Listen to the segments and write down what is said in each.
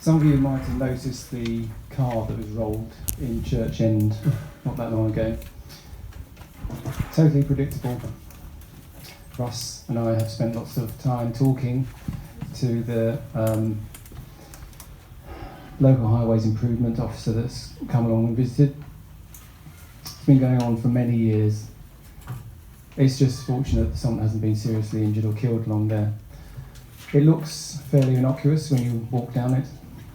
Some of you might have noticed the car that was rolled in Church End not that long ago. Totally predictable. Russ and I have spent lots of time talking to the local highways improvement officer that's come along and visited. It's been going on for many years. It's just fortunate that someone hasn't been seriously injured or killed along there. It looks fairly innocuous when you walk down it,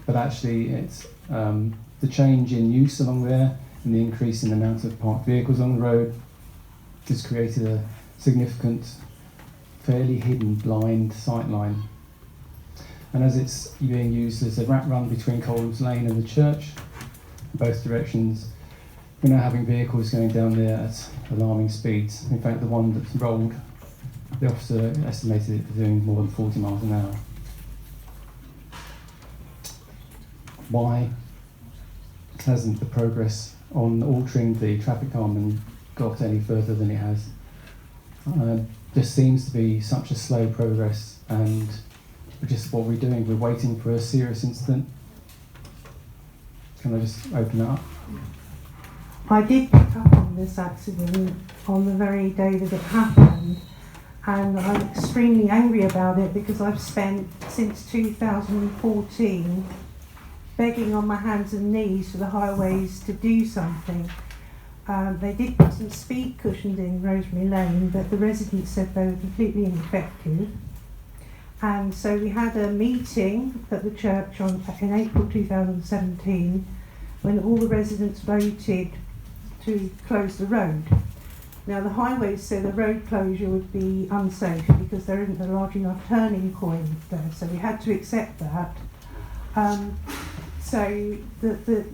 but actually it's the change in use along there and the increase in the amount of parked vehicles on the road has created a significant, fairly hidden blind sight line. And as it's being used as a rat run between Coles Lane and the church, in both directions, we're now having vehicles going down there at alarming speeds. In fact, the one that's rolled, the officer estimated it for doing more than 40 miles an hour. Why hasn't the progress on altering the traffic calming got any further than it has? Just seems to be such a slow progress, and just what we're doing, we're waiting for a serious incident. Can I just open that up? I did pick up on this accident on the very day that it happened, and I'm extremely angry about it because I've spent since 2014 begging on my hands and knees for the highways to do something. They did put some speed cushions in Rosemary Lane, but the residents said they were completely ineffective. And so we had a meeting at the church in April 2017 when all the residents voted to close the road. Now the highways said the road closure would be unsafe because there isn't a large enough turning point there, so we had to accept that. So the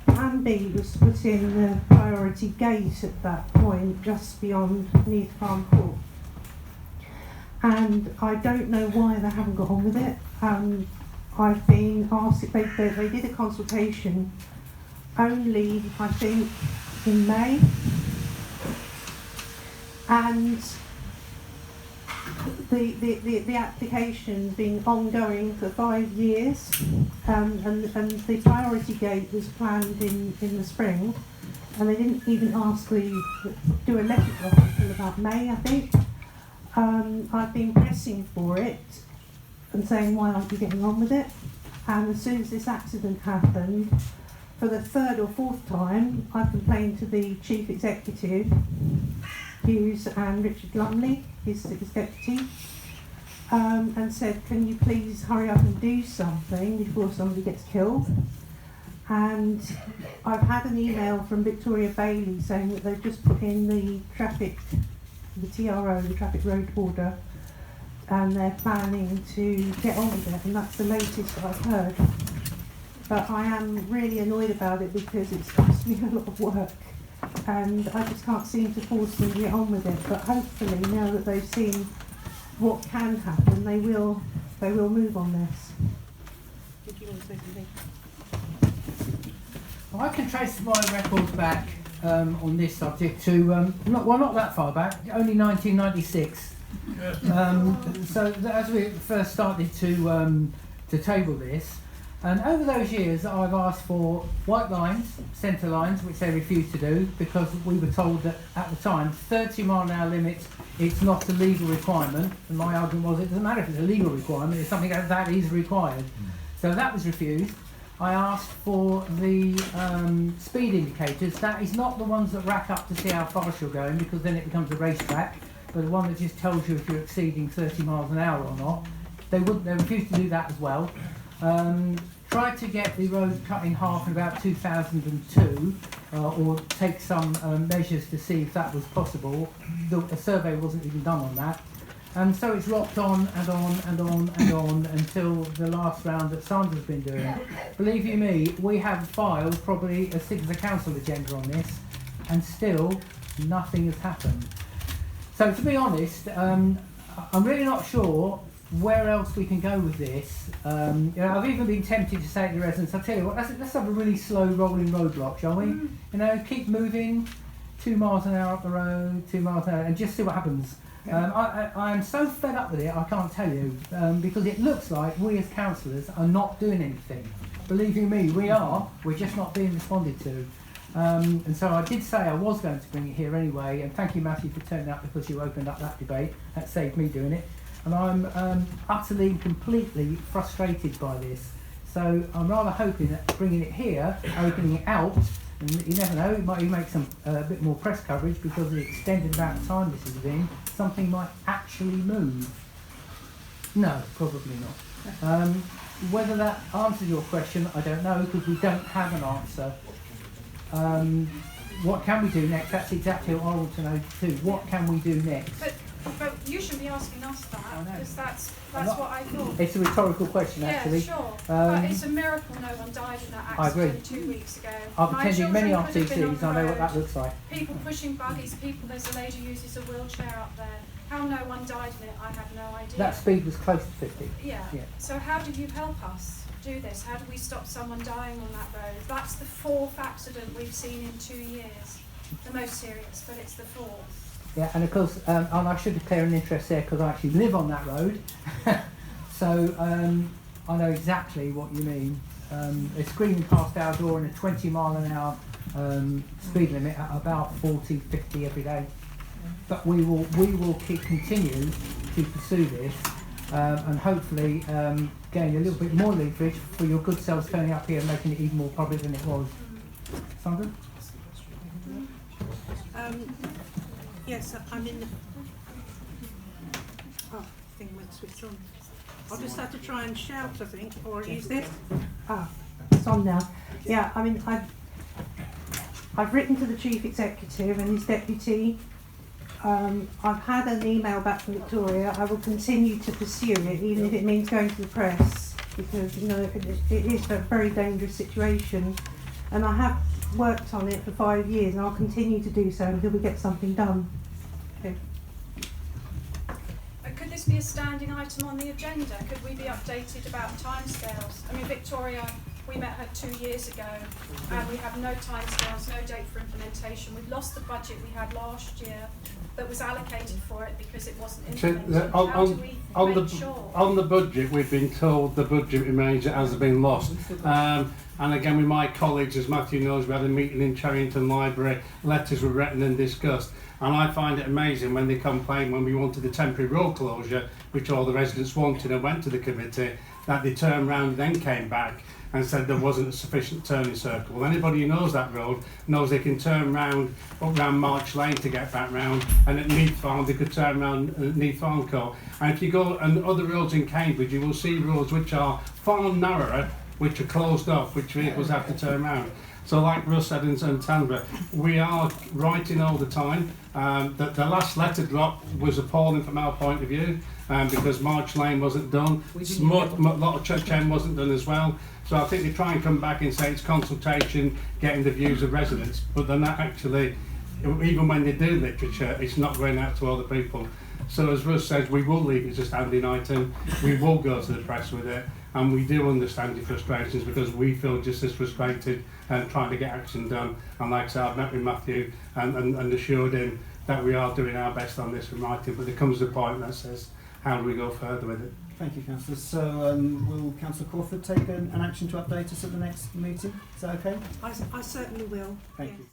plan B was to put in the priority gate at that point, just beyond Neath Farm Court. And I don't know why they haven't got on with it. I've been asked, they did a consultation only, I think, in May. And the application been ongoing for 5 years, and the priority gate was planned in the spring, and they didn't even do a letter drop until about May, I think. I've been pressing for it and saying why aren't you getting on with it, and as soon as this accident happened, for the third or fourth time, I complained to the chief executive, Hughes, and Richard Lumley, his deputy, and said, can you please hurry up and do something before somebody gets killed? And I've had an email from Victoria Bailey saying that they've just put in the TRO, the traffic road order, and they're planning to get on with it, and that's the latest that I've heard. But I am really annoyed about it because it's cost me a lot of work, and I just can't seem to force them to get on with it. But hopefully, now that they've seen what can happen, they will move on this. Did you want to say something? Well, I can trace my record back on this subject to not that far back, only 1996. So as we first started to table this, and over those years I've asked for white lines, centre lines, which they refused to do because we were told that at the time 30-mile-an-hour limit, it's not a legal requirement, and my argument was it doesn't matter if it's a legal requirement, it's something that is required. So that was refused. I asked for the speed indicators. That is not the ones that rack up to see how fast you're going, because then it becomes a racetrack, but the one that just tells you if you're exceeding 30 miles an hour or not. They refused to do that as well. Tried to get the road cut in half in about 2002, or take some measures to see if that was possible. A survey wasn't even done on that. And so it's rocked on and on and on and on until the last round that Sandra's been doing. Believe you me, we have filed probably as thick as a council agenda on this, and still nothing has happened. So to be honest, I'm really not sure where else we can go with this. I've even been tempted to say to the residents, I'll tell you what, let's have a really slow rolling roadblock, shall we? Keep moving, 2 miles an hour up the road, 2 miles an hour, and just see what happens. I am so fed up with it, I can't tell you, because it looks like we as councillors are not doing anything. Believe you me, we are. We're just not being responded to. And so I did say I was going to bring it here anyway, and thank you, Matthew, for turning up because you opened up that debate. That saved me doing it. And I'm utterly and completely frustrated by this. So I'm rather hoping that bringing it here, opening it out, and you never know, it might even make some a bit more press coverage because of the extended amount of time this is in, something might actually move. No, probably not. Whether that answers your question, I don't know, because we don't have an answer. What can we do next? That's exactly what I want to know too. What can we do next? But you shouldn't be asking us that, because that's what I thought. It's a rhetorical question, actually. Yeah, sure. But it's a miracle no one died in that accident 2 weeks ago. I've attended many children could have been on RTCs, the I know what road. that looks like. People pushing buggies, there's a lady who uses a wheelchair up there. How no one died in it, I have no idea. That speed was close to 50. Yeah. Yeah. So how do you help us do this? How do we stop someone dying on that road? That's the 4th accident we've seen in 2 years. The most serious, but it's the 4th. Yeah, and of course, and I should declare an interest there because I actually live on that road. So I know exactly what you mean. They're screaming past our door in a 20-mile-an-hour speed limit at about 40, 50 every day. But we will continue to pursue this and hopefully gain a little bit more leverage for your good selves turning up here and making it even more public than it was. Sandra? Yes, I'm in the... Oh, thing went switched on. I'll just have to try and shout, I think, or use this. Ah, it's on now. Yeah, I mean, I've written to the Chief Executive and his deputy. I've had an email back from Victoria. I will continue to pursue it, even if it means going to the press, because, you know, it is a very dangerous situation. And I have worked on it for 5 years, and I'll continue to do so until we get something done. Okay. Could this be a standing item on the agenda? Could we be updated about timescales? I mean, Victoria, we met her 2 years ago, and we have no timescales, no date for implementation. We've lost the budget we had last year that was allocated for it because it wasn't implemented. How do we make sure? On the budget, we've been told the budget remains as has been lost. And again, with my colleagues, as Matthew knows, we had a meeting in Charrington Library, letters were written and discussed. And I find it amazing when they complain when we wanted the temporary road closure, which all the residents wanted and went to the committee, that they turned round and then came back and said there wasn't a sufficient turning circle. Well, anybody who knows that road knows they can turn round up round March Lane to get back round, and at Neath Farm they could turn round at Neath Farm Court. And if you go on other roads in Cambridge, you will see roads which are far narrower, which are closed off, which vehicles have to turn round. So like Russ said in Tandra, we are writing all the time. The last letter drop was appalling from our point of view, because March Lane wasn't done, a lot of Church End wasn't done as well. So I think they try and come back and say it's consultation, getting the views of residents, but they're not actually, even when they do literature, it's not going out to all the people. So as Russ says, we will leave it as a standing item, we will go to the press with it, and we do understand your frustrations because we feel just as frustrated and trying to get action done. And like I said, I've met with Matthew and assured him that we are doing our best on this in writing, but there comes a point that says, how do we go further with it? Thank you, Councillor. So will Councillor Crawford take an action to update us at the next meeting? Is that okay? I certainly will. Thank yes. you.